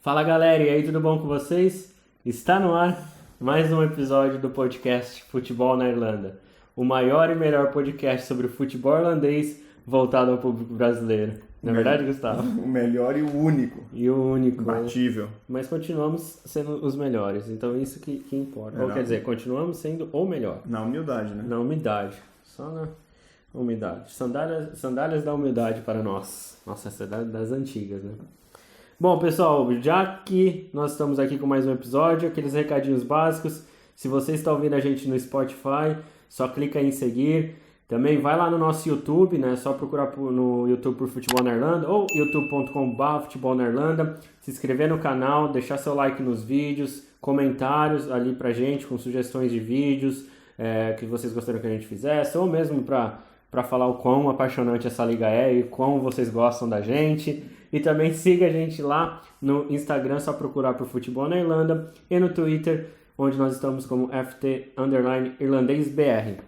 Fala galera, e aí, tudo bom com vocês? Está no ar mais um episódio do podcast Futebol na Irlanda, o maior e melhor podcast sobre o futebol irlandês voltado ao público brasileiro. Não é verdade, Gustavo? O melhor e o único. E o único. Imbatível. Mas continuamos sendo os melhores, então isso que importa. Ou não. quer dizer, continuamos sendo o melhor. Na humildade, né? Na humildade. Só na humildade. Sandálias da humildade para nós. Nossa, essa é das antigas, né? Bom, pessoal, já que nós estamos aqui com mais um episódio, aqueles recadinhos básicos. Se você está ouvindo a gente no Spotify, só clica em seguir. Também vai lá no nosso YouTube, né? Só procurar no YouTube por Futebol na Irlanda ou youtube.com/Futebol na Irlanda. Se inscrever no canal, deixar seu like nos vídeos, comentários ali pra gente com sugestões de vídeos que vocês gostariam que a gente fizesse, ou mesmo para falar o quão apaixonante essa liga é e quão vocês gostam da gente. E também siga a gente lá no Instagram, só procurar por Futebol na Irlanda, e no Twitter, onde nós estamos como FT_IrlandêsBR.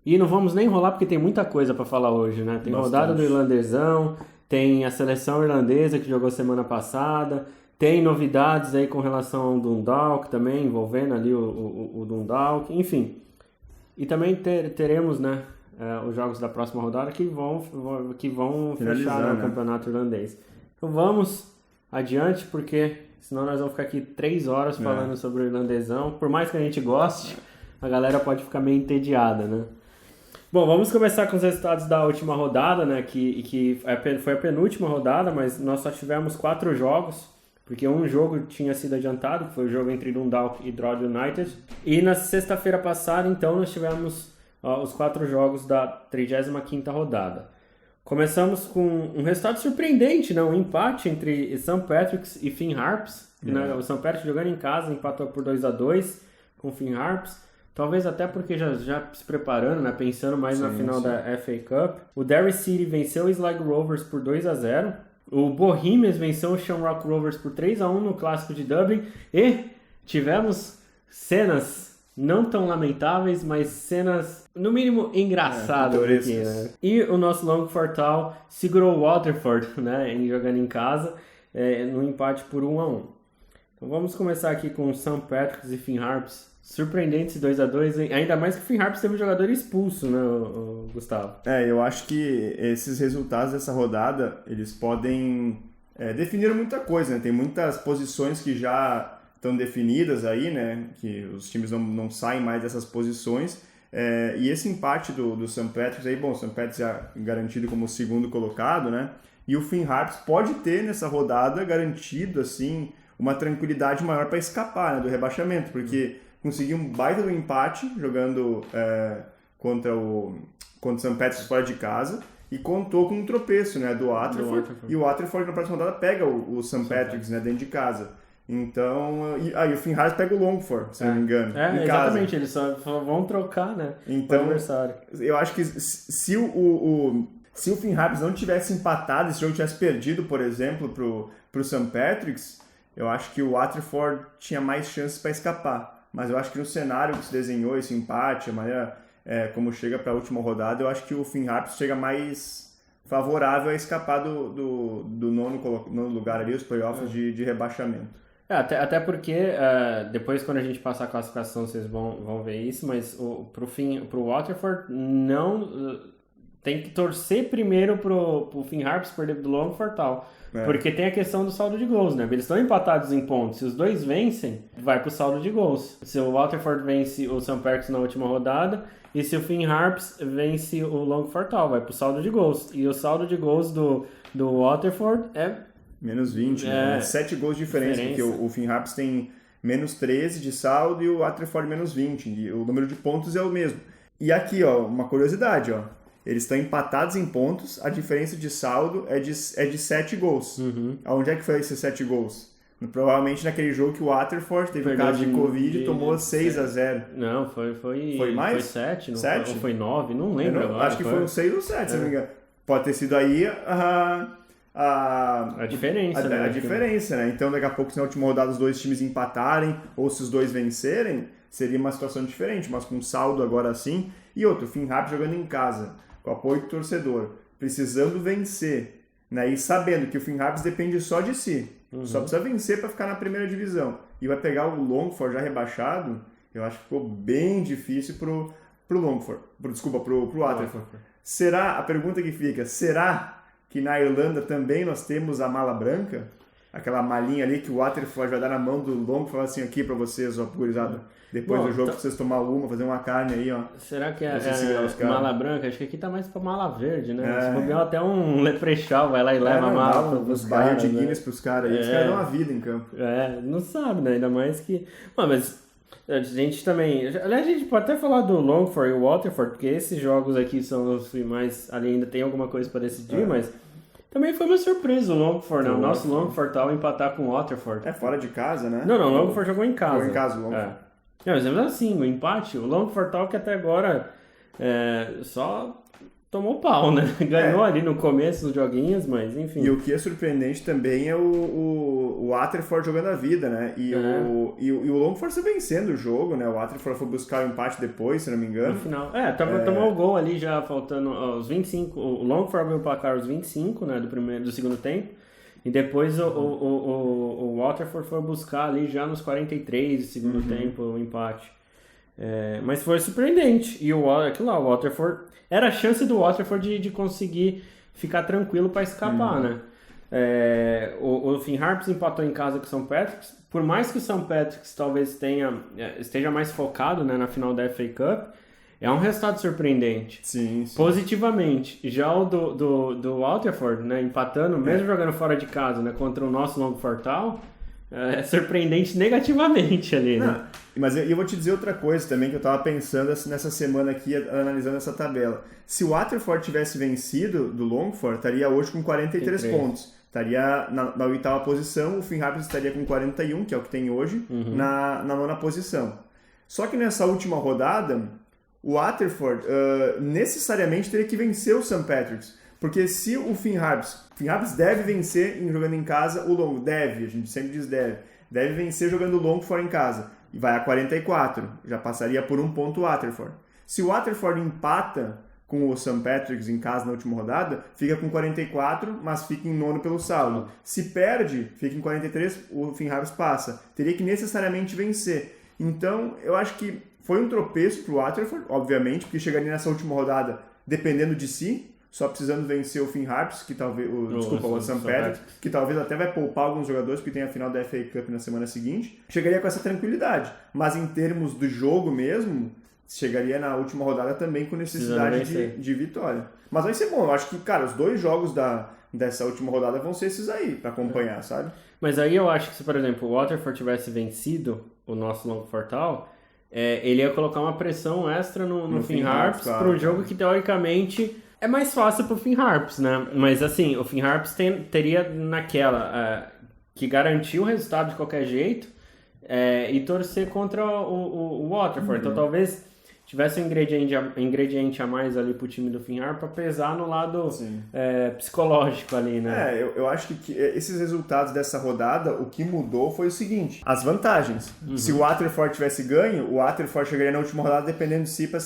E não vamos nem enrolar porque tem muita coisa para falar hoje, né? Tem rodada do Irlandesão, tem a seleção irlandesa que jogou semana passada, tem novidades aí com relação ao Dundalk também, envolvendo ali o Dundalk, enfim. E também teremos, né, os jogos da próxima rodada que vão fechar o campeonato irlandês. Então vamos adiante, porque senão nós vamos ficar aqui 3 horas falando sobre o irlandesão. Por mais que a gente goste, a galera pode ficar meio entediada, né? Bom, vamos começar com os resultados da última rodada, né? Que foi a penúltima rodada, mas nós só tivemos 4 jogos, porque um jogo tinha sido adiantado, que foi o jogo entre Dundalk e Drogheda United. E na sexta-feira passada, então, nós tivemos os 4 jogos da 35ª rodada. Começamos com um resultado surpreendente, né? Um empate entre St. Patrick's e Finn Harps. Né? O St. Patrick's jogando em casa empatou por 2-2 com o Finn Harps. Talvez até porque já se preparando, né? Pensando mais na final da FA Cup. O Derry City venceu o Sligo Rovers por 2-0. O Bohemians venceu o Shamrock Rovers por 3-1 no Clássico de Dublin. E tivemos cenas não tão lamentáveis, mas cenas, no mínimo, engraçadas aqui, né? E o nosso Longford Town segurou o Waterford, né? Jogando em casa, no empate por 1-1. Então vamos começar aqui com o St. Patrick's e Finn Harps. Surpreendente esse 2-2, ainda mais que o Finn Harps teve um jogador expulso, né, o Gustavo? Eu acho que esses resultados dessa rodada, eles podem definir muita coisa, né? Tem muitas posições que já estão definidas aí, né? Que os times não saem mais dessas posições. E esse empate do St. Patrick's aí, bom, o St. Patrick's já garantido como segundo colocado, né? E o Finn Harps pode ter nessa rodada garantido, assim, uma tranquilidade maior para escapar, né, do rebaixamento, porque conseguiu um baita do empate jogando contra o St. Patrick's fora de casa e contou com um tropeço, né, do Waterford. E o Waterford na próxima rodada pega o St. Patrick's, né, dentro de casa. Então, e o Finn Harps pega o Longford, se não me engano, em exatamente, casa. eles só vão trocar, né, então, o adversário. Eu acho que se o Finn Harps não tivesse empatado, se o jogo tivesse perdido, por exemplo, pro St. Patrick's, eu acho que o Waterford tinha mais chances para escapar. Mas eu acho que no cenário que se desenhou, esse empate, a maneira como chega para a última rodada, eu acho que o Finn Harps chega mais favorável a escapar do nono lugar ali, os playoffs de rebaixamento. Até porque depois, quando a gente passar a classificação, vocês vão ver isso, mas pro Waterford não tem que torcer primeiro pro Finn Harps perder do Longford tal. Porque tem a questão do saldo de gols, né? Eles estão empatados em pontos. Se os dois vencem, vai pro saldo de gols. Se o Waterford vence o St. Patrick's na última rodada, e se o Finn Harps vence o Longford Town, vai pro saldo de gols. E o saldo de gols do Waterford é menos 20, né? 7 gols de diferença, porque o Finn Harps tem menos 13 de saldo e o Waterford menos 20. E o número de pontos é o mesmo. E aqui, ó, uma curiosidade, ó. Eles estão empatados em pontos, a diferença de saldo é de 7 gols. Aonde é que foi esses 7 gols? Provavelmente naquele jogo que o Waterford teve um caso de Covid e tomou 6-0. Não, foi mais? Foi 7, não 7? Ou foi 9, não lembro agora. Acho que foi 6 ou 7, se não me engano. Pode ter sido aí a diferença, né? A diferença, né? Então daqui a pouco, se na última rodada os dois times empatarem ou se os dois vencerem, seria uma situação diferente, mas com saldo agora assim. E outro, o Finn Harps jogando em casa, com apoio do torcedor, precisando vencer, né? E sabendo que o Finn Harps depende só de si. Só precisa vencer para ficar na primeira divisão. E vai pegar o Longford já rebaixado, eu acho que ficou bem difícil pro Longford. Pro Waterford. A pergunta que fica, será que na Irlanda também nós temos a mala branca? Aquela malinha ali que o Waterford vai dar na mão do Longford e falar assim, aqui pra vocês, ó, gurizada. Depois do jogo, pra vocês tomar fazer uma carne aí, ó. Será que é mala branca? Acho que aqui tá mais pra mala verde, né? Se bobear até um leprechal, vai lá e leva a mala pros barris de Guinness pros caras aí. Os caras dão uma vida em campo. Não sabe, né? Ainda mais que... Mas a gente também... Aliás, a gente pode até falar do Longford e o Waterford, porque esses jogos aqui são os mais... Ali ainda tem alguma coisa pra decidir, mas... Também foi uma surpresa o Longford, né? O nosso Longford tal empatar com o Waterford. Fora de casa, né? Não, o Longford jogou em casa. Jogou em casa o Longford. Mas assim, o empate, o Longford tal que até agora só tomou pau, né? Ganhou ali no começo dos joguinhos, mas enfim. E o que é surpreendente também é o Waterford jogando a vida, né? E o Longford se vencendo o jogo, né? O Waterford foi buscar o empate depois, se não me engano. No final. Tomou o gol ali já faltando os 25. O Longford abriu o placar aos 25, né? Do segundo tempo. E depois o Waterford foi buscar ali já nos 43 do segundo tempo o empate. Mas foi surpreendente. E o Waterford... Era a chance do Waterford de conseguir ficar tranquilo para escapar, né? O Finn Harps empatou em casa com o St. Patrick's. Por mais que o St. Patrick's talvez esteja mais focado, né, na final da FA Cup, é um resultado surpreendente. Sim. Positivamente. Já o do Waterford, né, empatando, mesmo jogando fora de casa, né, contra o nosso Longford tal, é surpreendente negativamente ali, né? Mas eu vou te dizer outra coisa também que eu estava pensando nessa semana aqui, analisando essa tabela. Se o Waterford tivesse vencido do Longford, estaria hoje com 43 pontos. Estaria na oitava posição, o Finn Harps estaria com 41, que é o que tem hoje, na nona posição. Só que nessa última rodada, o Waterford necessariamente teria que vencer o St. Patrick's. Porque se o Finn Harps deve vencer jogando em casa, a gente sempre diz deve vencer jogando o Longford em casa, e vai a 44, já passaria por um ponto o Waterford. Se o Waterford empata com o St. Patrick's em casa na última rodada, fica com 44, mas fica em nono pelo saldo. Se perde, fica em 43, o Finn Harps passa. Teria que necessariamente vencer. Então, eu acho que foi um tropeço para o Waterford, obviamente, porque chegaria nessa última rodada dependendo de si, só precisando vencer o Finn Harps, que talvez, o St. Patrick's, que talvez até vai poupar alguns jogadores, porque tem a final da FA Cup na semana seguinte, chegaria com essa tranquilidade. Mas em termos do jogo mesmo, chegaria na última rodada também com necessidade de vitória. Mas vai ser bom, eu acho que, cara, os dois jogos dessa última rodada vão ser esses aí, para acompanhar, sabe? Mas aí eu acho que se, por exemplo, o Waterford tivesse vencido o nosso Longford tal, ele ia colocar uma pressão extra no Finn Harps, para um jogo que, teoricamente... É mais fácil pro Finn Harps, né? Mas assim, o Finn Harps teria naquela que garantir o resultado de qualquer jeito e torcer contra o Waterford. Então talvez tivesse um ingrediente a mais ali pro time do Finn Harps para pesar no lado psicológico ali, né? Eu acho que esses resultados dessa rodada, o que mudou foi o seguinte, as vantagens. Se o Waterford tivesse ganho, o Waterford chegaria na última rodada dependendo de si para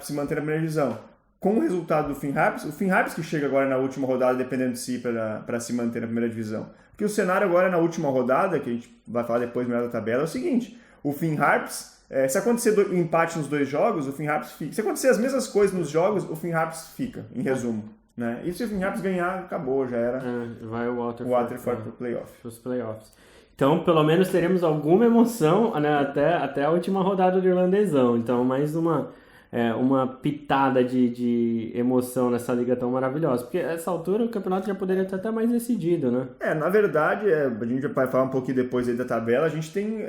se manter na primeira divisão. Com o resultado do Finn Harps, o Finn Harps que chega agora na última rodada dependendo de si para se manter na primeira divisão. Porque o cenário agora na última rodada, que a gente vai falar depois melhor da tabela, é o seguinte, o Finn Harps, se acontecer empate nos dois jogos, o Finn Harps fica. Se acontecer as mesmas coisas nos jogos, o Finn Harps fica, em resumo. Né? E se o Finn Harps ganhar, acabou, já era. Vai o Waterford pro playoff. Os playoffs. Então, pelo menos teremos alguma emoção, né, até a última rodada do Irlandesão. Então, mais uma pitada de emoção nessa liga tão maravilhosa. Porque a essa altura o campeonato já poderia estar até mais decidido, né? Na verdade, a gente vai falar um pouquinho depois aí da tabela, a gente tem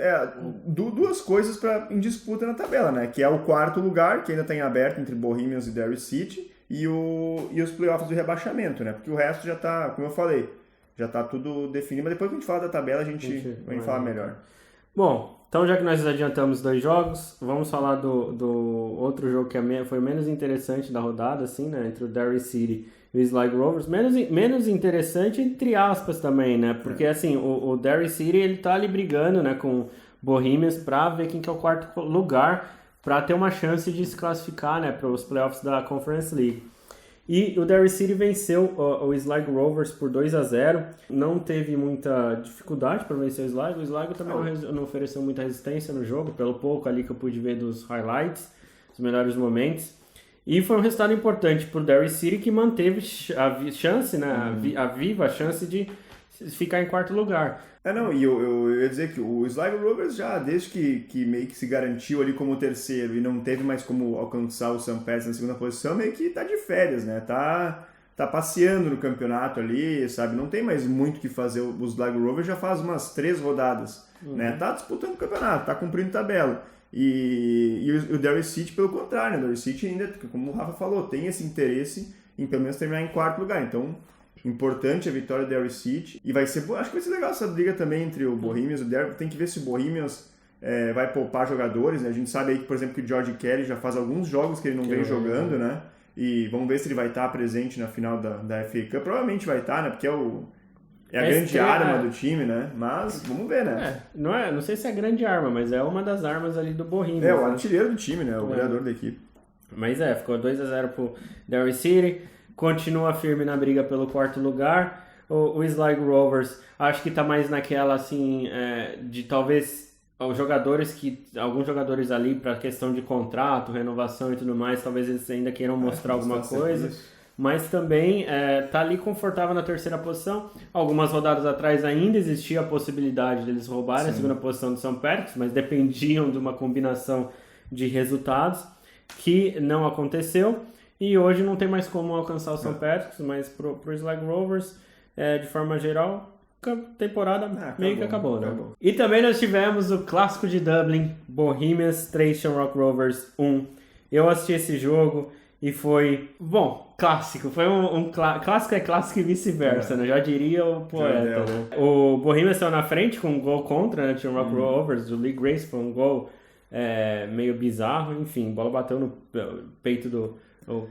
duas coisas em disputa na tabela, né? Que é o quarto lugar, que ainda está em aberto entre Bohemians e Derry City, e os playoffs do rebaixamento, né? Porque o resto já está, como eu falei, já está tudo definido, mas depois que a gente fala da tabela, a gente vai falar melhor. Bom, então já que nós adiantamos 2 jogos, vamos falar do outro jogo que foi o menos interessante da rodada, assim, né? Entre o Derry City e o Sligo Rovers. Menos interessante, entre aspas, também, né? Porque, assim, o Derry City, ele tá ali brigando, né, com Bohemians pra ver quem que é o quarto lugar, pra ter uma chance de se classificar, né, para os playoffs da Conference League. E o Derry City venceu o Sligo Rovers por 2-0. Não teve muita dificuldade para vencer o Sligo. O Sligo também não ofereceu muita resistência no jogo, pelo pouco ali que eu pude ver dos highlights, os melhores momentos. E foi um resultado importante para o Derry City, que manteve a chance, né, a viva chance de ficar em quarto lugar. E eu ia dizer que o Sligo Rovers já, desde que meio que se garantiu ali como terceiro e não teve mais como alcançar o St. Pat's na segunda posição, meio que tá de férias, né? Tá passeando no campeonato ali, sabe? Não tem mais muito o que fazer. O Sligo Rovers já faz umas 3 rodadas, né? Tá disputando o campeonato, tá cumprindo tabela. E o Derry City, pelo contrário, né? O Derry City ainda, como o Rafa falou, tem esse interesse em pelo menos terminar em quarto lugar. Então, importante a vitória do Derry City. E vai ser, acho que vai ser legal essa briga também entre o Bohemians e o Derby. Tem que ver se o Bohemians vai poupar jogadores, né? A gente sabe aí que, por exemplo, que o George Kelly já faz alguns jogos que ele não vem jogando, né? E vamos ver se ele vai estar presente na final da FA Cup. Provavelmente vai estar, né? Porque é a grande arma do time, né? Mas vamos ver, né? Não sei se é a grande arma, mas é uma das armas ali do Bohemians. É o artilheiro do time, né? O goleador da equipe. Mas ficou 2-0 pro Derry City. Continua firme na briga pelo quarto lugar. O Sligo Rovers, acho que tá mais naquela, assim, de talvez alguns jogadores ali para questão de contrato, renovação e tudo mais, talvez eles ainda queiram mostrar alguma coisa. Mas também tá ali confortável na terceira posição. Algumas rodadas atrás ainda existia a possibilidade deles roubarem a segunda posição do St. Patrick's, mas dependiam de uma combinação de resultados que não aconteceu. E hoje não tem mais como alcançar o St. Patrick's, mas pro Sligo Rovers, de forma geral, a temporada meio que acabou, né? E também nós tivemos o clássico de Dublin, Bohemians 3, Shamrock Rovers 1. Eu assisti esse jogo e foi, clássico. Foi clássico é clássico e vice-versa, né? Já diria o poeta, né? O Bohemians saiu na frente com um gol contra, né? Shamrock Rovers, o Lee Grace foi um gol meio bizarro, enfim, a bola bateu no peito do... O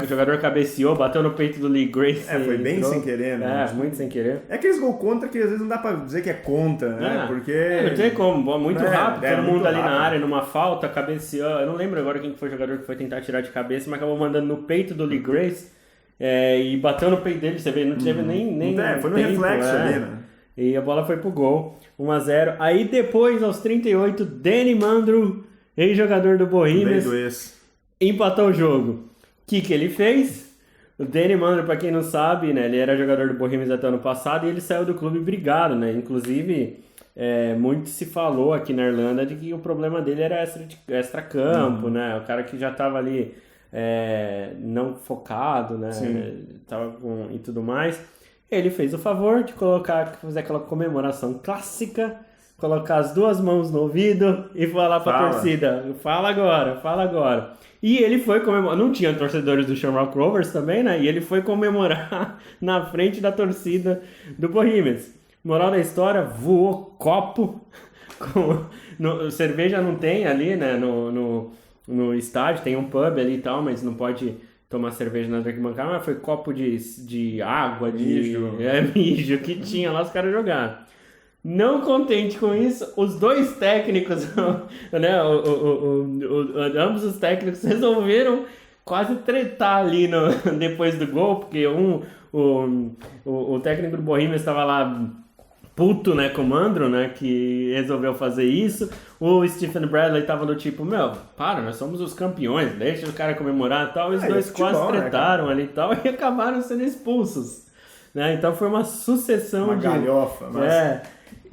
jogador cabeceou, bateu no peito do Lee Grace. Foi bem sem querer, né? Muito sem querer. É aqueles gol contra que às vezes não dá pra dizer que é contra, né? Porque... Não tem como, muito rápido, todo mundo ali na área, numa falta, cabeceou. Eu não lembro agora quem foi o jogador que foi tentar tirar de cabeça, mas acabou mandando no peito do Lee Grace e bateu no peito dele, você vê, não teve nem foi no reflexo ali, né? E a bola foi pro gol, 1-0. Aí depois, aos 38, Danny Mandro, ex-jogador do Bohemians, empatou o jogo. O que ele fez? O Danny Mandro, para quem não sabe, né, ele era jogador do Bohemians até ano passado e ele saiu do clube brigado, né? Inclusive, muito se falou aqui na Irlanda de que o problema dele era extra-campo, né? O cara que já estava ali não focado, né? Tava e tudo mais. Ele fez o favor de fazer aquela comemoração clássica, colocar as duas mãos no ouvido e falar para a torcida, fala agora. E ele foi comemorar, não tinha torcedores do Shamrock Rovers também, né? E ele foi comemorar na frente da torcida do Bohemians. Moral da história, voou copo, cerveja não tem ali, né? No estádio, tem um pub ali e tal, mas não pode tomar cerveja na arquibancada, mas foi copo de água, mijo que tinha lá, os caras jogaram. Não contente com isso, os dois técnicos, né, ambos os técnicos resolveram quase tretar ali depois do gol, porque o técnico do Bohemians estava lá puto, né, com o Mandro, né, que resolveu fazer isso. O Stephen Bradley estava do tipo, nós somos os campeões, deixa o cara comemorar e tal. E os dois quase tretaram ali e tal e acabaram sendo expulsos, né, então foi uma sucessão de... galhofa, mas é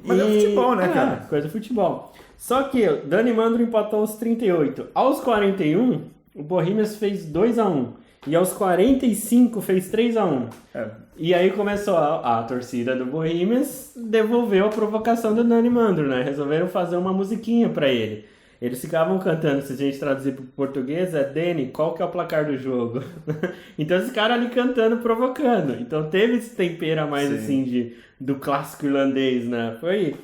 futebol, né, cara? Coisa de futebol. Só que o Danny Mandro empatou aos 38. Aos 41, o Bohemians fez 2-1. E aos 45 fez 3-1. E aí começou a torcida do Bohemians, devolveu a provocação do Danny Mandro, né? Resolveram fazer uma musiquinha pra ele. Eles ficavam cantando, se a gente traduzir para o português, Danny, qual que é o placar do jogo? Então esse cara ali cantando, provocando. Então teve esse tempero a mais assim do clássico irlandês, né? Foi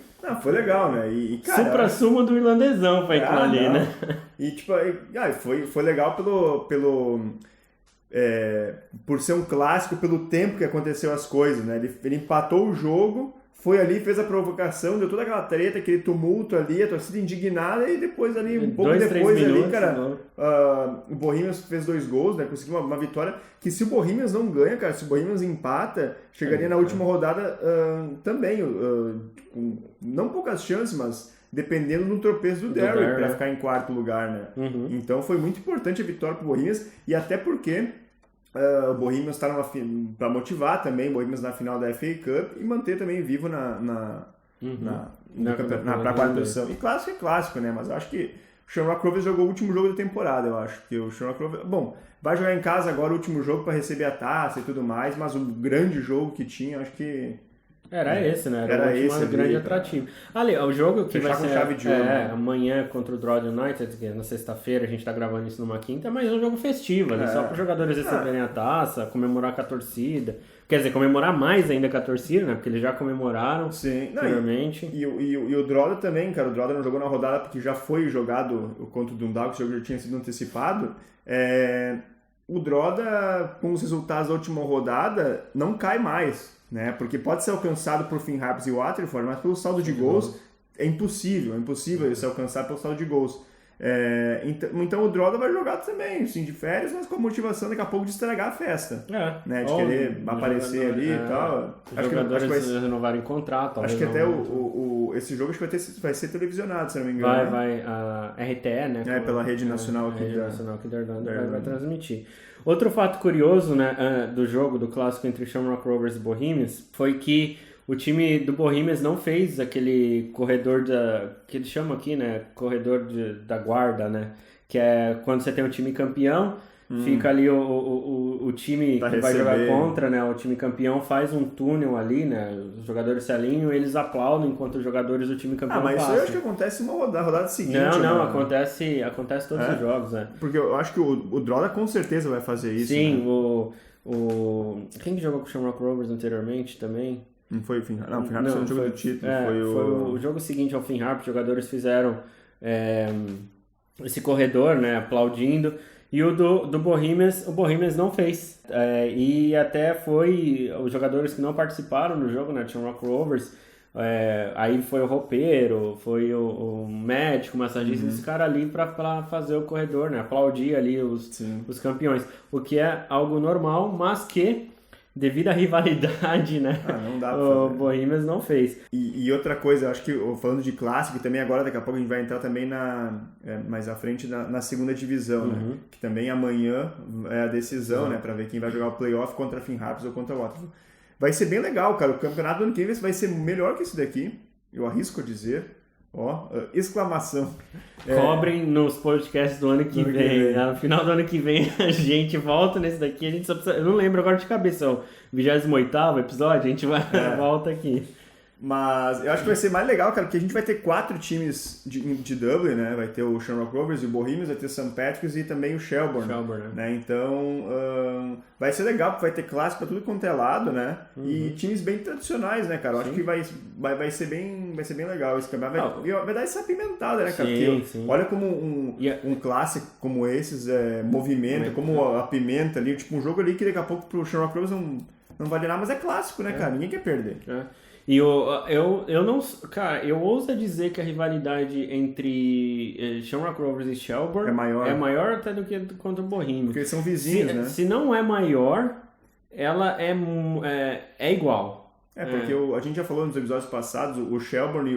legal, né? E cara, supra-sumo do irlandesão foi aquilo ali, né? E tipo, foi legal por ser um clássico, pelo tempo que aconteceu as coisas, né? Ele empatou o jogo, foi ali, fez a provocação, deu toda aquela treta, aquele tumulto ali, a torcida indignada, e depois ali, um pouco depois ali, cara, o Bohemians fez 2 gols, né, conseguiu uma vitória, que se o Bohemians não ganha, cara, se o Bohemians empata, chegaria na última rodada também, com não poucas chances, mas dependendo do tropeço do Derry, para ficar em 4º lugar, né. Então foi muito importante a vitória pro Bohemians, e até porque o Bohemians está para motivar também o Bohemians na final da FA Cup e manter também vivo na quarta posição. E clássico é clássico, né? Mas eu acho que o Shamrock Rovers jogou o último jogo da temporada, eu acho. Que o Shamrock Rovers, bom, vai jogar em casa agora o último jogo para receber a taça e tudo mais, mas o grande jogo que tinha, acho que era esse, né? Era esse grande atrativo. Ali, o jogo que vai ser chave de ouro, né? amanhã contra o Drogheda United, que é na sexta-feira, a gente tá gravando isso numa quinta, mas é um jogo festivo ali, só para os jogadores receberem a taça, comemorar com a torcida. Quer dizer, comemorar mais ainda com a torcida, né? Porque eles já comemoraram anteriormente. E o Drogheda também, cara. O Drogheda não jogou na rodada porque já foi jogado contra o Dundalk, o jogo já tinha sido antecipado. O Drogheda, com os resultados da última rodada, não cai mais, né? Porque pode ser alcançado por Finn Harps e Waterford, mas pelo saldo de gols é impossível ele ser alcançado pelo saldo de gols. Então o Drogheda vai jogar também, assim, de férias, mas com a motivação daqui a pouco de estragar a festa, né? De querer aparecer ali e tal. Acho que renovarem contrato. Acho que até esse jogo acho que vai ser televisionado, se não me engano. Vai a RTE, né? Pela rede nacional aqui da Irlanda vai transmitir. Outro fato curioso, né, do jogo, do clássico entre Shamrock Rovers e Bohemians, foi que o time do Bohemians não fez aquele corredor que eles chamam aqui, né? Corredor da guarda, né? Que é quando você tem um time campeão, fica ali o time que vai jogar contra, né? O time campeão faz um túnel ali, né? Os jogadores se alinham e eles aplaudem enquanto os jogadores do time campeão mas passam. Isso eu acho que acontece uma rodada seguinte. Não, acontece todos os jogos, né? Porque eu acho que o Drogheda com certeza vai fazer isso. Sim, né? Quem que jogou com o Shamrock Rovers anteriormente também? Não foi o Finn Harps? Não, o Finn Harps foi o jogo do título. Foi o jogo seguinte ao Finn Harps, os jogadores fizeram esse corredor, né, aplaudindo. E o do Bohemians, o Bohemians não fez. E até foi os jogadores que não participaram do jogo, né, Shamrock Rovers. Aí foi o roupeiro, foi o médico, o massagista, esse cara ali para fazer o corredor, né, aplaudir ali os campeões. O que é algo normal, mas que devido à rivalidade, né? Não dá pra o Bohemians não fez. E outra coisa, eu acho que falando de clássico, também agora daqui a pouco a gente vai entrar também mais à frente na segunda divisão, né? Que também amanhã é a decisão, né? Pra ver quem vai jogar o playoff contra a Finn Harps ou contra o Waterford. Vai ser bem legal, cara. O campeonato do ano que vem vai ser melhor que esse daqui. Eu arrisco a dizer. Exclamação. Cobrem nos podcasts do ano que vem. No final do ano que vem a gente volta nesse daqui. A gente só precisa, eu não lembro agora de cabeça. O 28º episódio, a gente volta aqui. Mas eu acho que vai ser mais legal, cara, porque a gente vai ter 4 times de Dublin, né? Vai ter o Shamrock Rovers e o Bohemians, vai ter o St. Patrick's e também o Shelbourne, né? Então, vai ser legal, porque vai ter clássico pra tudo quanto é lado, né? E times bem tradicionais, né, cara? Eu acho que vai ser bem legal esse campeonato. Vai dar essa apimentada, né, cara? Porque olha como um clássico como esses movimenta, como apimenta ali, tipo um jogo ali que daqui a pouco pro Shamrock Rovers não vale nada, mas é clássico, né, cara? Ninguém quer perder. E eu não... Cara, eu ouso dizer que a rivalidade entre Shamrock Rovers e Shelbourne é maior até do que contra o Bohemians. Porque eles são vizinhos, né? Se não é maior, ela é igual. Porque a gente já falou nos episódios passados, o Shelbourne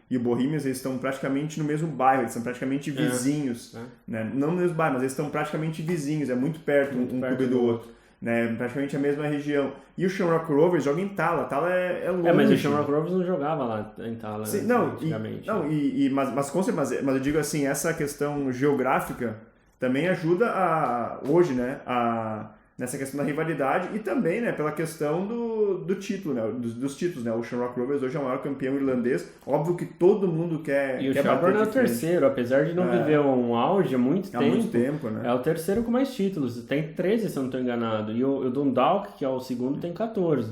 e o Bohemians, eles estão praticamente no mesmo bairro, eles são praticamente vizinhos. Né? Não no mesmo bairro, mas eles estão praticamente vizinhos, é muito perto um clube do outro. Né, praticamente a mesma região. E o Shamrock Rovers joga em Tala. Tala é longe. Mas o Shamrock Rovers não jogava lá em Tala antigamente. Mas eu digo assim, essa questão geográfica também ajuda hoje, né, nessa questão da rivalidade e também, né, pela questão do título, né, dos títulos, né. O Shamrock Rovers hoje é o maior campeão irlandês. Óbvio que todo mundo quer E o Shelbourne é o terceiro, apesar de não viver um auge há muito tempo, né. É o terceiro com mais títulos. Tem 13, se eu não estou enganado. E o Dundalk, que é o segundo, tem 14.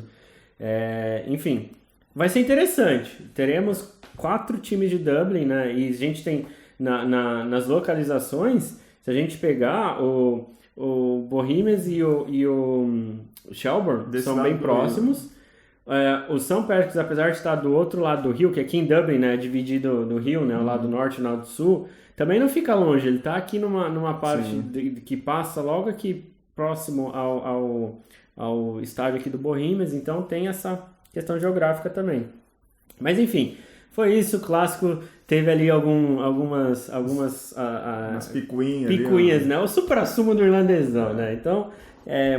Enfim, vai ser interessante. Teremos 4 times de Dublin, né, e a gente tem nas localizações, se a gente pegar o Bohemians e o Shelbourne são bem próximos. O St. Patrick's, apesar de estar do outro lado do rio, que aqui em Dublin, né, dividido no rio, né, o lado norte e o lado sul, também não fica longe. Ele está aqui numa parte que passa logo aqui próximo ao estádio aqui do Bohemians, então tem essa questão geográfica também. Mas enfim, foi isso, o clássico teve ali algumas umas picuinhas ali, né? O supra-sumo do irlandesão, né? Então,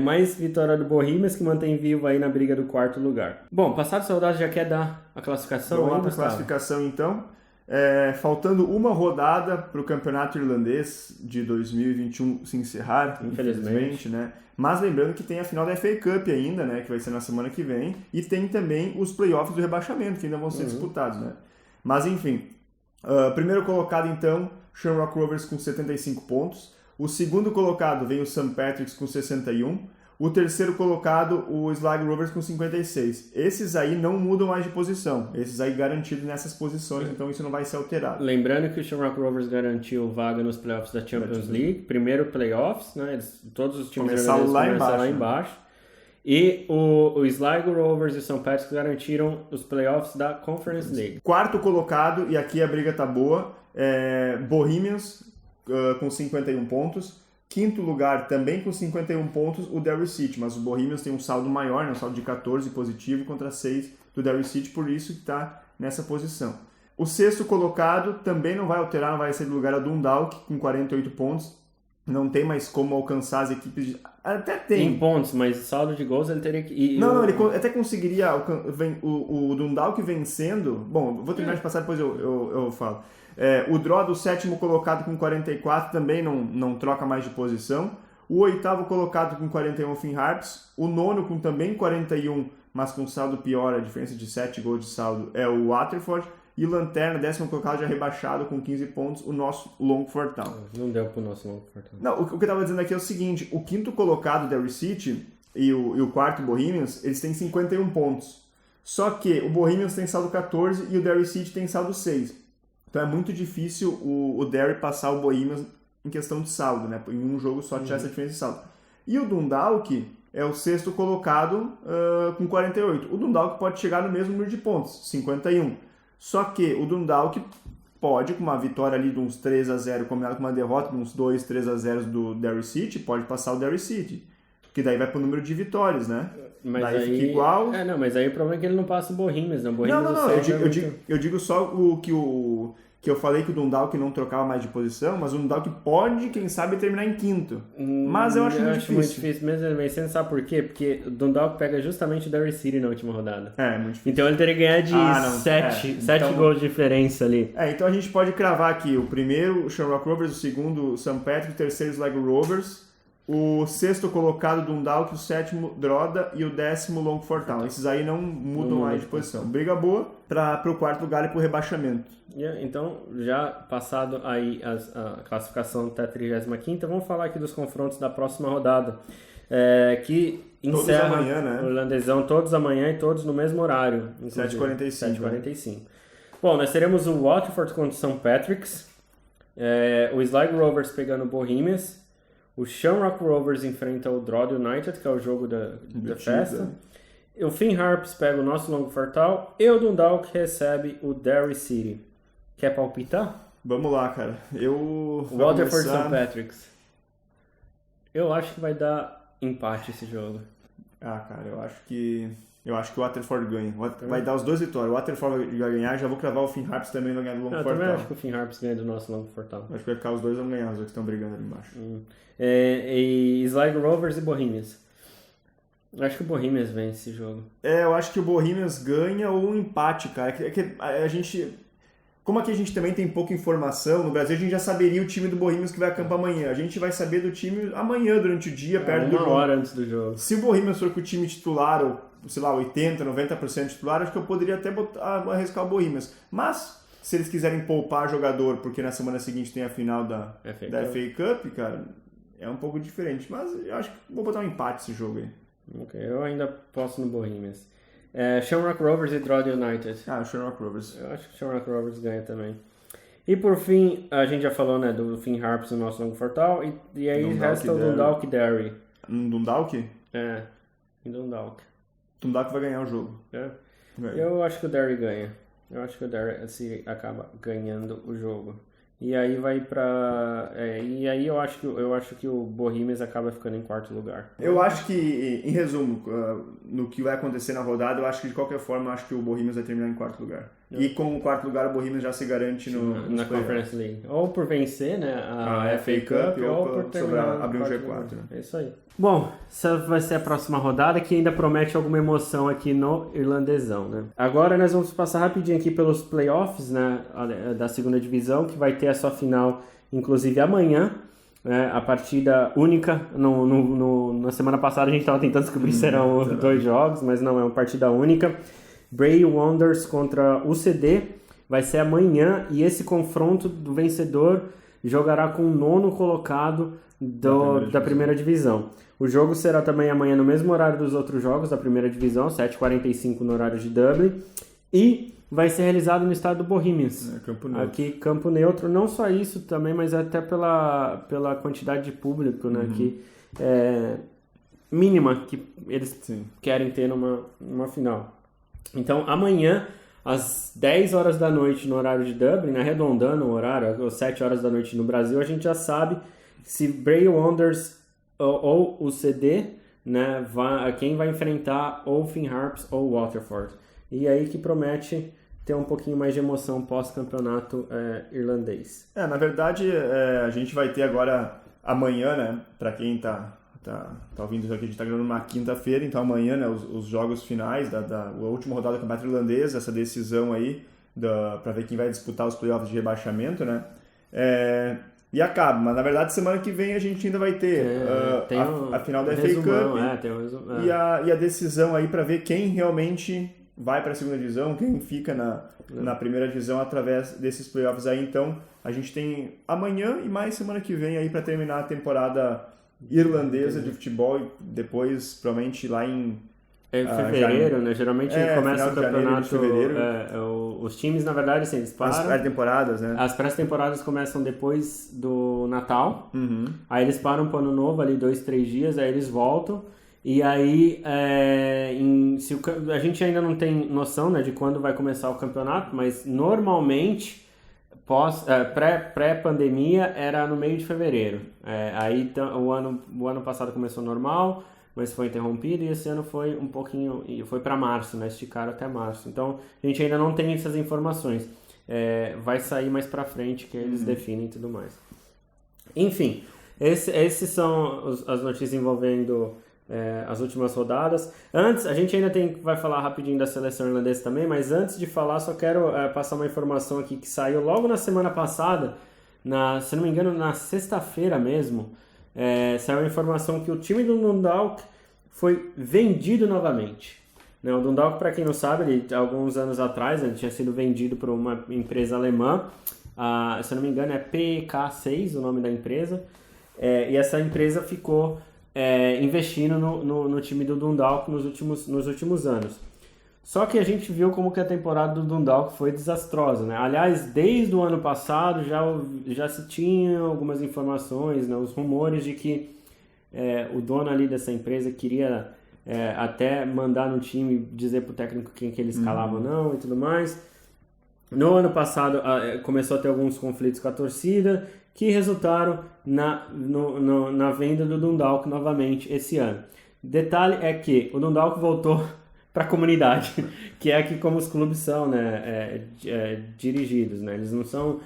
mais vitória do Bohemians, que mantém vivo aí na briga do quarto lugar. Bom, passado essa rodada, já quer dar a classificação? Vamos lá para a classificação, então. Faltando uma rodada para o campeonato irlandês de 2021 se encerrar, infelizmente, né? Mas lembrando que tem a final da FA Cup ainda, né? Que vai ser na semana que vem. E tem também os playoffs do rebaixamento, que ainda vão ser disputados, né? Mas enfim, primeiro colocado então, Shamrock Rovers com 75 pontos. O segundo colocado vem o St. Patrick's com 61. O terceiro colocado, o Sligo Rovers com 56. Esses aí não mudam mais de posição. Esses aí garantidos nessas posições, então isso não vai ser alterado. Lembrando que o Shamrock Rovers garantiu vaga nos playoffs da Champions League. Primeiro playoffs, né? Todos os times começaram lá embaixo. E o Sligo Rovers e o St. Patrick's garantiram os playoffs da Conference League. Quarto colocado, e aqui a briga tá boa, Bohemians com 51 pontos. Quinto lugar, também com 51 pontos, o Derry City, mas o Bohemians tem um saldo maior, né, um saldo de 14 positivo contra 6 do Derry City, por isso que está nessa posição. O sexto colocado também não vai alterar, não vai sair do lugar, é o Dundalk, com 48 pontos. Não tem mais como alcançar as equipes. Até tem. Em pontos, mas saldo de gols ele teria que. Não, ele até conseguiria. O Dundalk vencendo. Bom, vou terminar de passar, depois eu falo. O draw do sétimo colocado com 44 também não troca mais de posição. O oitavo colocado com 41, o Finn Harps. O nono com também 41, mas com saldo pior, a diferença de 7 gols de saldo, é o Waterford. E Lanterna, décimo colocado, já rebaixado com 15 pontos, o nosso Longford Town. Não deu pro nosso Longford Town. Não, o que eu estava dizendo aqui é o seguinte, o quinto colocado, Derry City, e o quarto, Bohemians, eles têm 51 pontos. Só que o Bohemians tem saldo 14 e o Derry City tem saldo 6. Então é muito difícil o Derry passar o Bohemians em questão de saldo, né? Em um jogo só tirar essa diferença de saldo. E o Dundalk é o sexto colocado com 48. O Dundalk pode chegar no mesmo número de pontos, 51. Só que o Dundalk pode, com uma vitória ali de uns 3-0 combinado com uma derrota de uns 2-3-0 do Derry City, pode passar o Derry City. Que daí vai pro número de vitórias, né? Mas daí aí fica igual. Mas aí o problema é que ele não passa o Bohemians, né? Não. Eu digo só que eu falei que o Dundalk não trocava mais de posição, mas o Dundalk pode, quem sabe, terminar em quinto. Mas eu acho muito difícil. Muito difícil mesmo, mas você não sabe por quê? Porque o Dundalk pega justamente o Derry City na última rodada. Muito difícil. Então ele teria que ganhar de 7 gols de diferença ali. Então a gente pode cravar aqui o primeiro, o Shamrock Rovers, o segundo, o St. Patrick, o terceiro, o Sligo Rovers, o sexto colocado, Dundalk, o sétimo, Drogheda e o décimo, Longford Town. Esses aí não mudam mais de posição. Briga boa para o quarto lugar e para o rebaixamento. Então, já passado aí a classificação até a 35ª, vamos falar aqui dos confrontos da próxima rodada. Que encerra todos amanhã, né? O irlandesão todos amanhã e todos no mesmo horário. 7h45. 7h45. Bom, nós teremos o Waterford contra o St. Patrick's, o Sligo Rovers pegando o Bohemians, o Shamrock Rovers enfrenta o Drogheda United, que é o jogo da festa. O Finn Harps pega o nosso Longford Town e o Dundalk recebe o Derry City. Quer palpitar? Vamos lá, cara. Waterford St. Patrick's. Eu acho que vai dar empate esse jogo. Cara, eu acho que o Waterford ganha. Vai dar os dois vitórias. O Waterford vai ganhar, já vou cravar o Finn Harps também vai ganhar do Longford Town. Eu também acho que o Finn Harps ganha do nosso Longford Town. Acho que vai ficar os dois vão ganhar, os dois que estão brigando ali embaixo. E Sligo Rovers e Bohemians. Eu acho que o Bohemians vence esse jogo. Eu acho que o Bohemians ganha ou um empate, cara. A gente... Como aqui a gente também tem pouca informação, no Brasil a gente já saberia o time do Bohemians que vai a campo amanhã. A gente vai saber do time amanhã, durante o dia, perto do jogo. Uma hora antes do jogo. Se o Bohemians for com o time titular, ou sei lá, 80%, 90% titular, acho que eu poderia até arriscar o Bohemians. Mas, se eles quiserem poupar jogador, porque na semana seguinte tem a final da FA Cup, cara, é um pouco diferente. Mas eu acho que vou botar um empate esse jogo aí. Ok, eu ainda posso no Bohemians. Shamrock Rovers e Drogheda United. O Shamrock Rovers. Eu acho que o Shamrock Rovers ganha também. E por fim, a gente já falou, né, do Finn Harps no nosso Longford Town. E aí resta o Dundalk e Derry. Dundalk? Em Dundalk. Dundalk vai ganhar o jogo. Eu acho que o Derry ganha. Eu acho que o Derry acaba ganhando o jogo. E aí vai pra... e aí eu acho que o Bohemians acaba ficando em quarto lugar. Eu acho que, em resumo, no que vai acontecer na rodada, eu acho que de qualquer forma, eu acho que o Bohemians vai terminar em quarto lugar. E com o quarto lugar, o Bohemians já se garante na Conference League. Ou por vencer, né, a FA Cup, ou por terminar abrir um G4. Né? É isso aí. Bom, essa vai ser a próxima rodada, que ainda promete alguma emoção aqui no Irlandesão, né? Agora nós vamos passar rapidinho aqui pelos playoffs, né, da segunda divisão, que vai ter a sua final, inclusive amanhã, né, a partida única. Na semana passada a gente estava tentando descobrir se serão 2 jogos, mas não, é uma partida única. Bray Wanderers contra o UCD vai ser amanhã, e esse confronto do vencedor jogará com o 9º colocado da primeira divisão. O jogo será também amanhã no mesmo horário dos outros jogos da primeira divisão, 7h45 no horário de Dublin, e vai ser realizado no estado do Bohemians. Campo neutro. Aqui, campo neutro. Não só isso também, mas até pela quantidade de público, né, que é mínima que eles querem ter numa final. Então, amanhã, às 10 horas da noite no horário de Dublin, arredondando o horário, às 7 horas da noite no Brasil, a gente já sabe se Bray Wanderers ou o CD, né, quem vai enfrentar ou Finn Harps ou Waterford. E aí que promete ter um pouquinho mais de emoção pós-campeonato irlandês. Na verdade, a gente vai ter agora amanhã, né, para quem tá ouvindo isso aqui, a gente tá gravando numa quinta-feira, então amanhã, né, os jogos finais da última rodada do Campeonato Irlandês, essa decisão aí, para ver quem vai disputar os playoffs de rebaixamento, né, e acaba, mas na verdade semana que vem a gente ainda vai ter a final da FA Cup e a decisão aí para ver quem realmente vai para a segunda divisão, quem fica na primeira divisão através desses playoffs aí. Então a gente tem amanhã e mais semana que vem aí para terminar a temporada irlandesa de futebol, e depois provavelmente lá em fevereiro, né? Geralmente começa o campeonato. Os times, na verdade, assim, eles param. As pré-temporadas, né? As pré-temporadas começam depois do Natal. Aí eles param pro Ano Novo ali 2-3 dias, aí eles voltam. E aí a gente ainda não tem noção, né, de quando vai começar o campeonato, mas normalmente pré-pandemia era no meio de fevereiro. Aí o ano passado começou normal, mas foi interrompido, e esse ano foi um pouquinho, foi para março, né? Esticaram até março. Então a gente ainda não tem essas informações. Vai sair mais para frente que eles definem e tudo mais. Enfim, esses são as notícias envolvendo as últimas rodadas. Antes, a gente ainda vai falar rapidinho da seleção irlandesa também, mas antes de falar, só quero passar uma informação aqui que saiu logo na semana passada, se não me engano, na sexta-feira mesmo. Saiu a informação que o time do Dundalk foi vendido novamente. O Dundalk, para quem não sabe, alguns anos atrás ele tinha sido vendido por uma empresa alemã, se eu não me engano é PK6 o nome da empresa, e essa empresa ficou investindo no time do Dundalk nos últimos anos. Só que a gente viu como que a temporada do Dundalk foi desastrosa, né? Aliás, desde o ano passado já se tinha algumas informações, né? Os rumores de que o dono ali dessa empresa queria até mandar no time, dizer pro técnico quem que ele escalava ou não e tudo mais. No ano passado começou a ter alguns conflitos com a torcida que resultaram na venda do Dundalk novamente esse ano. Detalhe é que o Dundalk voltou para a comunidade, que é aqui como os clubes são, né, dirigidos, né? Eles não são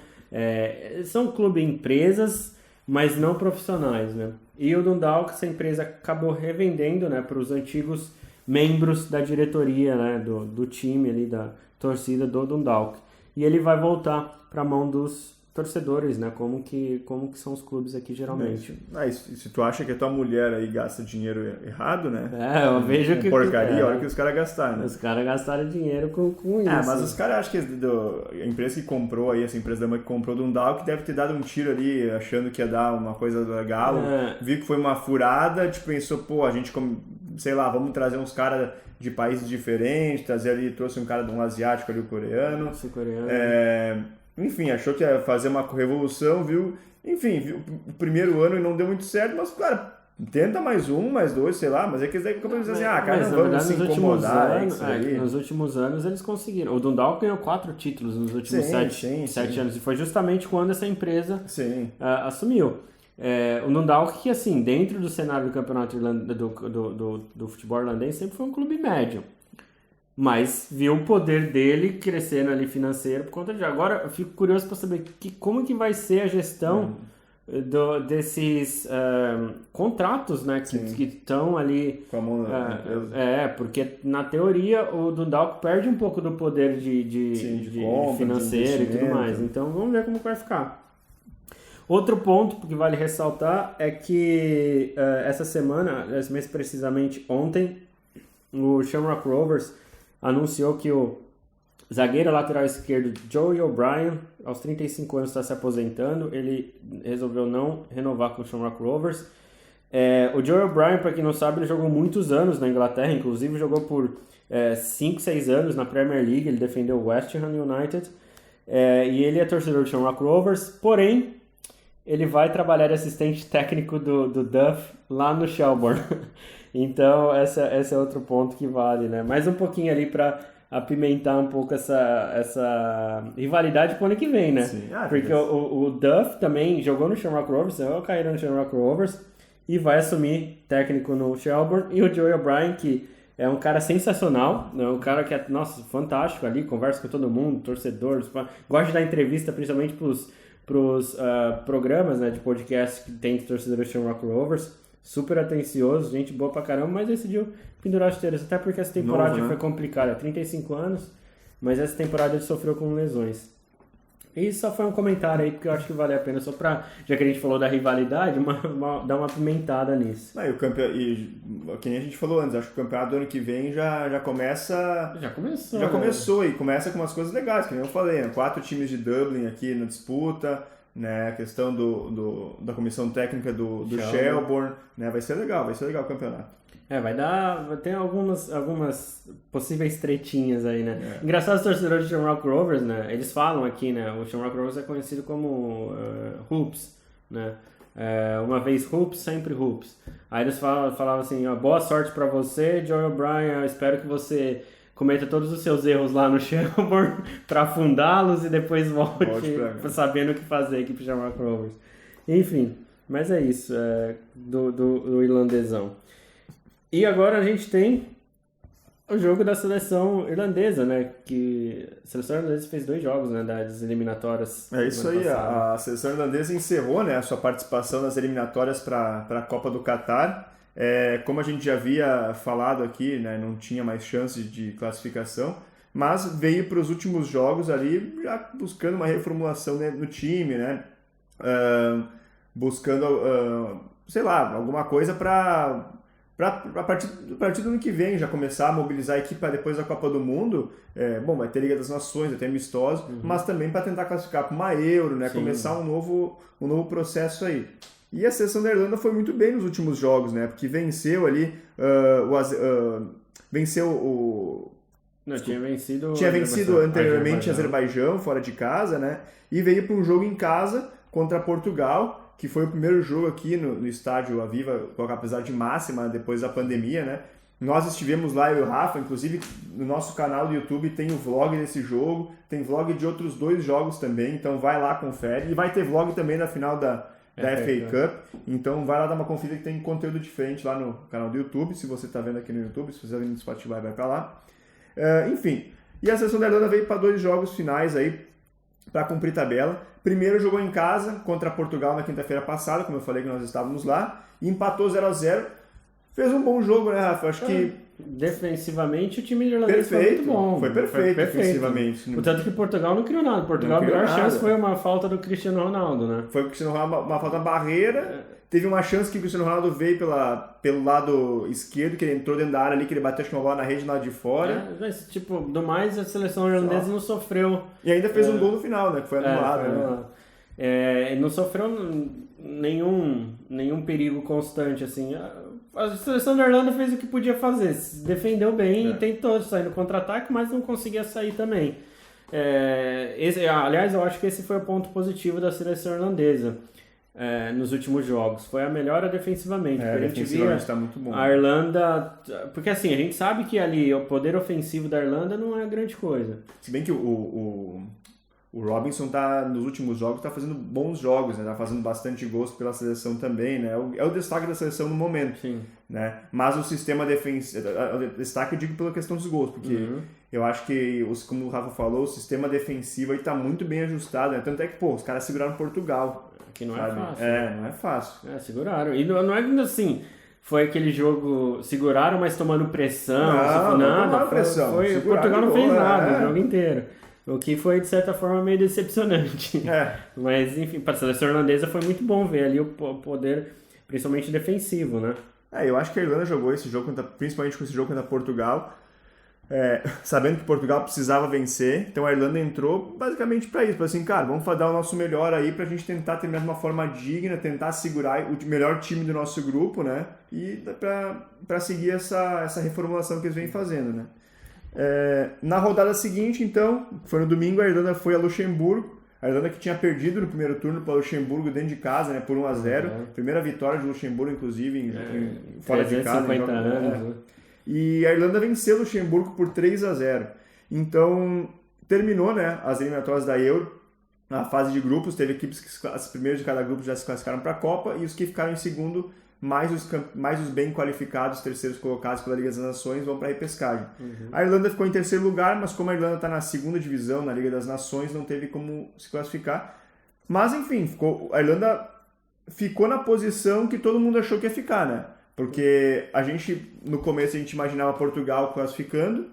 são clube empresas, mas não profissionais, né? E o Dundalk, essa empresa acabou revendendo, né, para os antigos membros da diretoria, né, do time ali, da torcida do Dundalk, e ele vai voltar para a mão dos torcedores, né? Como que são os clubes aqui geralmente. Se tu acha que a tua mulher aí gasta dinheiro errado, né? Eu vejo que... porcaria, olha que os caras gastaram, né? Os caras gastaram dinheiro com isso. Mas os caras acham que a empresa que comprou aí, essa empresa da mãe que comprou do Dundalk, deve ter dado um tiro ali, achando que ia dar uma coisa legal. Viu que foi uma furada, pensou, a gente, sei lá, vamos trazer uns caras de países diferentes, trouxe um cara de um asiático ali, o coreano. Enfim, achou que ia fazer uma revolução, viu? Enfim, viu o primeiro ano e não deu muito certo, mas, cara, Tenta mais um, mais dois, sei lá, mas é que eles devem dizer assim, cara, não vamos se incomodar. Nos últimos anos eles conseguiram. O Dundalk ganhou 4 títulos nos últimos 7 anos, e foi justamente quando essa empresa assumiu. O Dundalk, que assim, dentro do cenário do campeonato do futebol irlandês, sempre foi um clube médio. Mas viu o poder dele crescendo ali financeiro por conta de... Agora eu fico curioso para saber como que vai ser a gestão desses contratos, né, que estão ali... Com a mão porque na teoria o Dundalk perde um pouco do poder de financeiro e tudo mais. Então vamos ver como vai ficar. Outro ponto que vale ressaltar é que essa semana, mais precisamente ontem, o Shamrock Rovers anunciou que o zagueiro lateral esquerdo Joey O'Brien, aos 35 anos, está se aposentando. Ele resolveu não renovar com o Shamrock Rovers. O Joey O'Brien, para quem não sabe, ele jogou muitos anos na Inglaterra, inclusive jogou por 5, 6 anos na Premier League. Ele defendeu o West Ham United e ele é torcedor do Shamrock Rovers, porém ele vai trabalhar de assistente técnico do Duff lá no Shelbourne. Então, esse é outro ponto que vale, né? Mais um pouquinho ali para apimentar um pouco essa rivalidade pro ano que vem, né? Sim. Porque o Duff também jogou no Shamrock Rovers, caiu no Shamrock Rovers e vai assumir técnico no Shelbourne. E o Joey O'Brien, que é um cara sensacional, né? Um cara que é, fantástico ali, conversa com todo mundo, torcedores, gosta de dar entrevista principalmente pros programas, né, de podcast que tem de torcedores do Shamrock Rovers. Super atencioso, gente boa pra caramba, mas decidiu pendurar as chuteiras, até porque essa temporada já foi complicada, 35 anos, mas essa temporada ele sofreu com lesões. E só foi um comentário aí, porque eu acho que vale a pena, só pra, já que a gente falou da rivalidade, dar uma pimentada nisso. Que nem a gente falou antes, acho que o campeonato do ano que vem já começa... Já começou. Já começou, e começa com umas coisas legais, que nem eu falei, né? 4 times de Dublin aqui na disputa, né? A questão da comissão técnica do Shelbourne, né? Vai ser legal o campeonato. Vai ter algumas possíveis tretinhas aí, né? Engraçado, os torcedores do Shamrock Rovers, né? Eles falam aqui, né? O Shamrock Rovers é conhecido como Hoops, né? Uma vez Hoops, sempre Hoops. Aí eles falavam assim, boa sorte pra você, Joey O'Brien, eu espero que você cometa todos os seus erros lá no Shelbourne pra afundá-los e depois volte sabendo o que fazer aqui pro Shamrock Rovers. Enfim, mas é isso, do irlandesão. E agora a gente tem o jogo da seleção irlandesa, né? Que a seleção irlandesa fez 2 jogos, né? Das eliminatórias. É isso aí, a seleção irlandesa encerrou, né, a sua participação nas eliminatórias para a Copa do Catar. Como a gente já havia falado aqui, né, não tinha mais chance de classificação, mas veio para os últimos jogos ali já buscando uma reformulação, né, no time, né? Buscando, alguma coisa para a partir do ano que vem já começar a mobilizar a equipe para depois da Copa do Mundo. Vai ter Liga das Nações, vai ter amistosos, mas também para tentar classificar para uma Euro, né? Começar um novo processo aí. E a seleção da Irlanda foi muito bem nos últimos jogos, né? Porque venceu ali tinha vencido anteriormente Azerbaijão fora de casa, né? E veio para um jogo em casa contra Portugal, que foi o primeiro jogo aqui no estádio Aviva, com a capacidade de máxima depois da pandemia, né? Nós estivemos lá, eu e o Rafa, inclusive no nosso canal do YouTube tem o vlog desse jogo, tem vlog de outros 2 jogos também, então vai lá, confere. E vai ter vlog também da final da FA Cup, então vai lá dar uma conferida que tem conteúdo diferente lá no canal do YouTube, se você está vendo aqui no YouTube, se você está vendo no Spotify, vai para lá. Enfim, e a seleção da Irlanda veio para 2 jogos finais aí, para cumprir tabela. Primeiro jogou em casa contra Portugal na quinta-feira passada, como eu falei que nós estávamos lá, e empatou 0-0. Fez um bom jogo, né, Rafa? Acho que defensivamente o time irlandês foi muito bom. Foi perfeito defensivamente. O tanto que Portugal não criou nada. Portugal, a melhor chance foi uma falta do Cristiano Ronaldo, né? Foi o Cristiano Ronaldo, uma falta na barreira. Teve uma chance que o Cristiano Ronaldo veio pelo lado esquerdo, que ele entrou dentro da área ali, que ele bateu uma bola na rede lá de fora. Mas, do mais, a seleção irlandesa não sofreu. E ainda fez um gol no final, né? Que foi anulado. Não sofreu nenhum perigo constante, assim. A seleção da Irlanda fez o que podia fazer, se defendeu bem e tentou sair no contra-ataque, mas não conseguia sair também. Aliás, eu acho que esse foi o ponto positivo da seleção irlandesa. nos últimos jogos. Foi a melhora defensivamente. A gente via está muito bom. A Irlanda... Porque assim, a gente sabe que ali o poder ofensivo da Irlanda não é grande coisa. Se bem que o Robinson nos últimos jogos está fazendo bons jogos, né? Tá fazendo bastante gols pela seleção também, né? É o destaque da seleção no momento. Sim. Né? Mas o sistema defensivo... Destaque eu digo pela questão dos gols, porque eu acho que, como o Rafa falou, o sistema defensivo está muito bem ajustado, né? Tanto é que, os caras seguraram Portugal. Que não sabe? é fácil. Não é fácil. Seguraram. E não é assim... Foi aquele jogo, seguraram, mas tomando pressão, não tomaram pressão. Portugal não fez nada o jogo inteiro. O que foi, de certa forma, meio decepcionante. Mas, enfim, para a seleção irlandesa foi muito bom ver ali o poder, principalmente defensivo, né? Eu acho que a Irlanda jogou esse jogo, principalmente com esse jogo contra Portugal, sabendo que Portugal precisava vencer. Então a Irlanda entrou basicamente para isso. Para assim, cara, vamos dar o nosso melhor aí para a gente tentar terminar de uma forma digna, tentar segurar o melhor time do nosso grupo, né? E para seguir essa reformulação que eles vêm fazendo, né? Na rodada seguinte, então, foi no domingo, a Irlanda foi a Luxemburgo. A Irlanda que tinha perdido no primeiro turno para Luxemburgo dentro de casa, né, por 1-0. Primeira vitória de Luxemburgo, inclusive, fora de casa. 350 anos. E a Irlanda venceu o Luxemburgo por 3-0. Então, terminou, né, as eliminatórias da Euro. Na fase de grupos, teve equipes que as primeiras de cada grupo já se classificaram para a Copa e os que ficaram em segundo, mais os bem qualificados, terceiros colocados pela Liga das Nações, vão para a repescagem. A Irlanda ficou em terceiro lugar, mas como a Irlanda está na segunda divisão, na Liga das Nações, não teve como se classificar. Mas, enfim, a Irlanda ficou na posição que todo mundo achou que ia ficar, né? Porque no começo a gente imaginava Portugal classificando,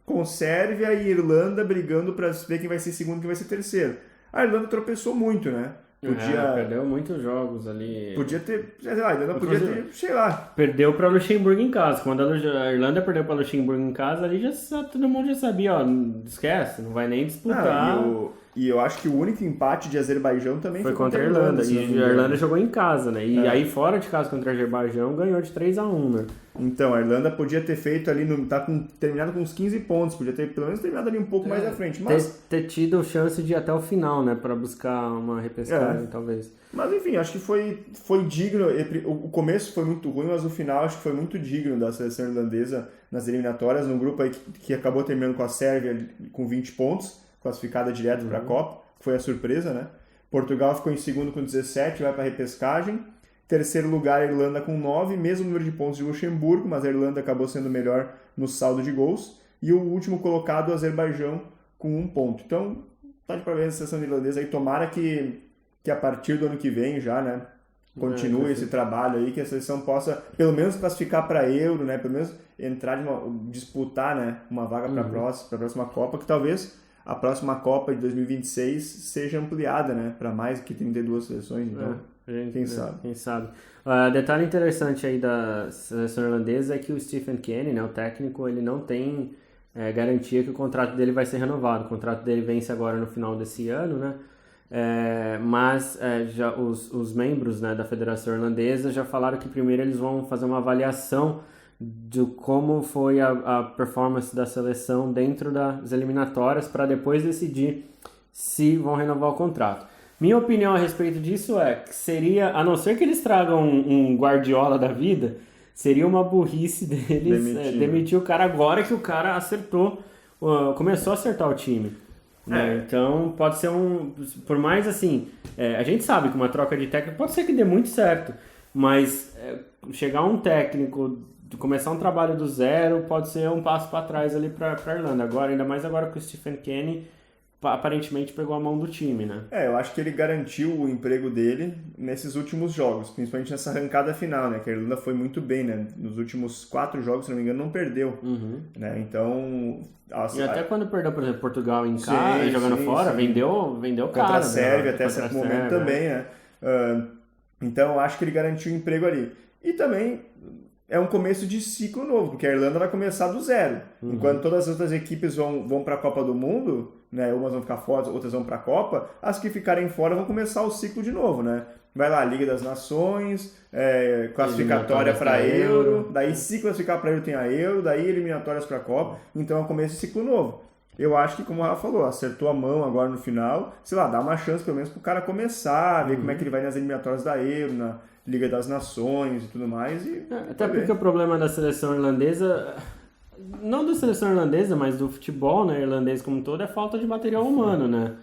com Sérvia e Irlanda brigando para ver quem vai ser segundo e quem vai ser terceiro. A Irlanda tropeçou muito, né? Perdeu muitos jogos ali. Podia ter, sei lá. Perdeu para Luxemburgo em casa. Quando a Irlanda perdeu para Luxemburgo em casa, ali todo mundo já sabia, esquece, não vai nem disputar. E eu acho que o único empate de Azerbaijão também foi contra a Irlanda. E a Irlanda jogou em casa, né? E aí fora de casa contra a Azerbaijão ganhou de 3-1, né? Então, a Irlanda podia ter feito ali, terminado com uns 15 pontos, podia ter pelo menos terminado ali um pouco mais à frente. Mas ter tido chance de ir até o final, né? Para buscar uma repescagem, talvez. Mas enfim, acho que foi digno. O começo foi muito ruim, mas o final acho que foi muito digno da seleção irlandesa nas eliminatórias, num grupo aí que acabou terminando com a Sérvia com 20 pontos, classificada direto para a Copa, foi a surpresa, né? Portugal ficou em segundo com 17, vai para a repescagem. Terceiro lugar, a Irlanda com 9, mesmo número de pontos de Luxemburgo, mas a Irlanda acabou sendo melhor no saldo de gols. E o último colocado, o Azerbaijão, com 1 ponto. Então, tá de parabéns a seleção irlandesa aí. Tomara que a partir do ano que vem já, né, continue esse trabalho aí, que a seleção possa pelo menos classificar para Euro, né, pelo menos disputar, né, uma vaga para a próxima Copa, que talvez a próxima Copa de 2026 seja ampliada, né, para mais que 32 seleções, então... Quem sabe? Detalhe interessante aí da seleção irlandesa é que o Stephen Kenny, né, o técnico, ele não tem garantia que o contrato dele vai ser renovado. O contrato dele vence agora no final desse ano, né? Mas já os membros, né, da Federação Irlandesa já falaram que primeiro eles vão fazer uma avaliação de como foi a performance da seleção dentro das eliminatórias para depois decidir se vão renovar o contrato. Minha opinião a respeito disso é que seria, a não ser que eles tragam um Guardiola da vida, seria uma burrice deles demitir o cara agora que o cara acertou, começou a acertar o time. Né? Então pode ser por mais assim, a gente sabe que uma troca de técnico pode ser que dê muito certo, mas chegar um técnico, começar um trabalho do zero, pode ser um passo para trás ali para a Irlanda. Agora, ainda mais agora que o Stephen Kenny aparentemente pegou a mão do time, né? Eu acho que ele garantiu o emprego dele nesses últimos jogos, principalmente nessa arrancada final, né? Que a Irlanda foi muito bem, né? Nos últimos 4 jogos, se não me engano, não perdeu, né? Então... E até quando perdeu, por exemplo, Portugal em casa, jogando fora, vendeu cara. Contra a Sérvia, até certo momento também, né? Então, eu acho que ele garantiu o emprego ali. E também... é um começo de ciclo novo, porque a Irlanda vai começar do zero. Enquanto todas as outras equipes vão para a Copa do Mundo, né, umas vão ficar fora, outras vão para a Copa, as que ficarem fora vão começar o ciclo de novo, né? Vai lá, Liga das Nações, classificatória para Euro, daí se classificar para Euro tem a Euro, daí eliminatórias para a Copa, então é um começo de ciclo novo. Eu acho que, como o Rafa falou, acertou a mão agora no final, sei lá, dá uma chance pelo menos pro cara começar, ver como é que ele vai nas eliminatórias da Euro, na Liga das Nações e tudo mais. Até porque o problema da seleção irlandesa, não da seleção irlandesa, mas do futebol, né, irlandês como um todo, é a falta de material humano, né?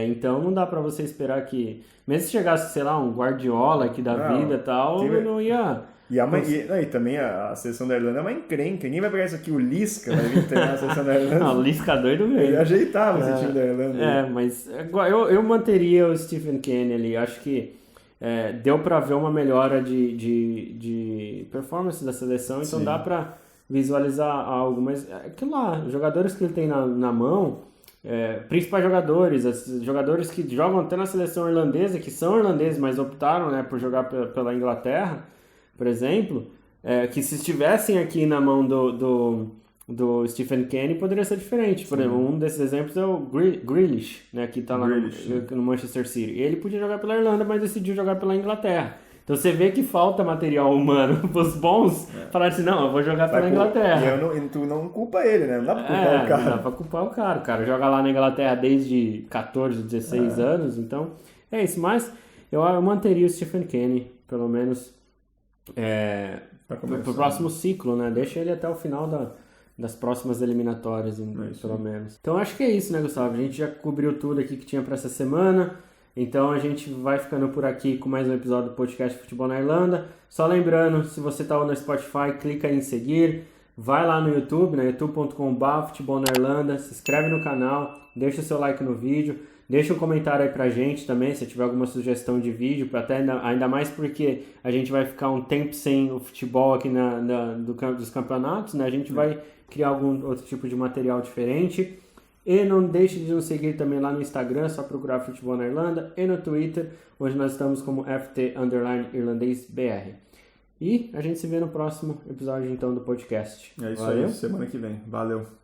Então não dá pra você esperar que, mesmo se chegasse, sei lá, um Guardiola aqui da vida e tal, não ia... E também a seleção da Irlanda é uma encrenca. Ninguém vai pegar isso aqui, o Lisca vai vir treinar a seleção da Irlanda. Não, o Lisca doido mesmo. Ele ajeitava esse time da Irlanda. Mas eu manteria o Stephen Kenny ali. Acho que deu pra ver uma melhora de performance da seleção, então dá pra visualizar algo. Mas aquilo lá, os jogadores que ele tem na mão, principais jogadores, jogadores que jogam até na seleção irlandesa, que são irlandeses, mas optaram, né, por jogar pela Inglaterra, por exemplo, que se estivessem aqui na mão do Stephen Kenny, poderia ser diferente. Por exemplo, um desses exemplos é o Grealish, né, que está lá no Manchester City. Ele podia jogar pela Irlanda, mas decidiu jogar pela Inglaterra. Então você vê que falta material humano para os bons falar assim, não, eu vou jogar pela Inglaterra. E tu não culpa ele, né? Não dá para culpar o cara. Não dá para culpar o cara. O cara joga lá na Inglaterra desde 14, 16 anos, então é isso. Mas eu manteria o Stephen Kenny, pelo menos... pro próximo ciclo, né? Deixa ele até o final das próximas eliminatórias, pelo menos. Então acho que é isso, né, Gustavo? A gente já cobriu tudo aqui que tinha para essa semana. Então a gente vai ficando por aqui com mais um episódio do podcast Futebol na Irlanda. Só lembrando, se você está no Spotify, clica em seguir. Vai lá no YouTube, né? youtube.com/Futebol na Irlanda. Se inscreve no canal, deixa o seu like no vídeo. Deixa um comentário aí pra gente também, se tiver alguma sugestão de vídeo, ainda mais porque a gente vai ficar um tempo sem o futebol aqui dos campeonatos, né? A gente vai criar algum outro tipo de material diferente. E não deixe de nos seguir também lá no Instagram, só procurar Futebol na Irlanda, e no Twitter, onde nós estamos como FT_IrlandêsBR. E a gente se vê no próximo episódio então do podcast. É isso aí, semana que vem. Valeu!